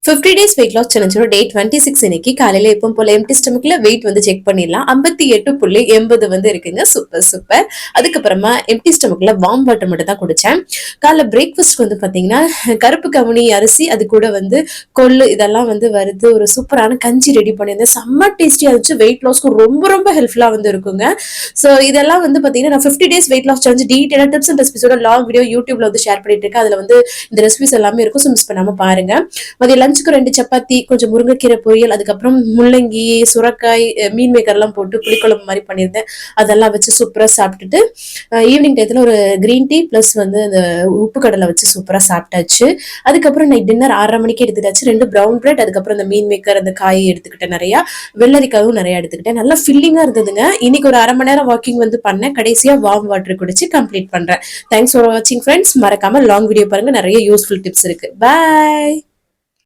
50 days weight loss சேலஞ்சோட டே 26 இன்னைக்கு காலையில எப்பவும் போல எம்டி ஸ்டமக்ல வெயிட் வந்து செக் பண்ணிடலாம். 58.80 வந்து இருக்குங்க. Super super. அதுக்கப்புறமா எம்டி ஸ்டமக்ல வார்ம் வாட்டர் மட்டும் தான் குடிச்சேன். காலைல பிரேக்ஃபாஸ்ட் வந்து பாத்தீங்கன்னா கருப்பு கவுனி அரிசி, அது கூட வந்து கொள்ளு இதெல்லாம் வந்து வறுத்து ஒரு சூப்பரான கஞ்சி ரெடி பண்ணியிருந்தேன். செம்ம டேஸ்டியா இருந்துச்சு. வெயிட் லாஸ்க்கு ரொம்ப ரொம்ப ஹெல்ப்ஃபுல்லா வந்து இருக்குங்க. ஸோ இதெல்லாம் வந்து பாத்தீங்கன்னா நான் 50 டேஸ் வெயிட் லாஸ் சேலஞ்ச் டீடைலா டிப்ஸ் அண்ட் ரெசிபிஸோட லாங் வீடியோ யூடியூப்ல வந்து ஷேர் பண்ணிட்டு இருக்கேன். அதுல வந்து இந்த ரெசிபிஸ் எல்லாமே இருக்கும். ஸோ மிஸ் பண்ணாம பாருங்க. மதிய லஞ்சுக்கு 2 சப்பாத்தி, கொஞ்சம் முருங்கைக்கீரை பொரியல், அதுக்கப்புறம் முள்ளங்கி, சுரக்காய், மீன் மேக்கர்லாம் போட்டு புளிக்குழம்பு மாதிரி பண்ணியிருந்தேன். அதெல்லாம் வச்சு சூப்பராக சாப்பிட்டுட்டு ஈவினிங் டயத்தில் ஒரு கிரீன் டீ ப்ளஸ் வந்து அந்த உப்பு கடலை வச்சு சூப்பராக சாப்பிட்டாச்சு. அதுக்கப்புறம் நைட் டின்னர் 6:30 மணிக்கு எடுத்துட்டாச்சு. 2 ப்ரௌன் பிரெட், அதுக்கப்புறம் அந்த மீன் மேக்கர், அந்த காய் எடுத்துக்கிட்டேன் நிறையா. வெள்ளரிக்காயும் நிறையா எடுத்துக்கிட்டேன். நல்லா ஃபில்லிங்காக இருந்ததுங்க. இன்னைக்கு ஒரு 1/2 மணி நேரம் வாக்கிங் வந்து பண்ணேன். கடைசியாக வார்ம் வாட்டர் குடிச்சு கம்ப்ளீட் பண்றேன். தேங்க்ஸ் ஃபார் வாட்சிங் ஃப்ரெண்ட்ஸ். மறக்காம லாங் வீடியோ பாருங்க, நிறைய யூஸ்ஃபுல் டிப்ஸ் இருக்கு. பாய்.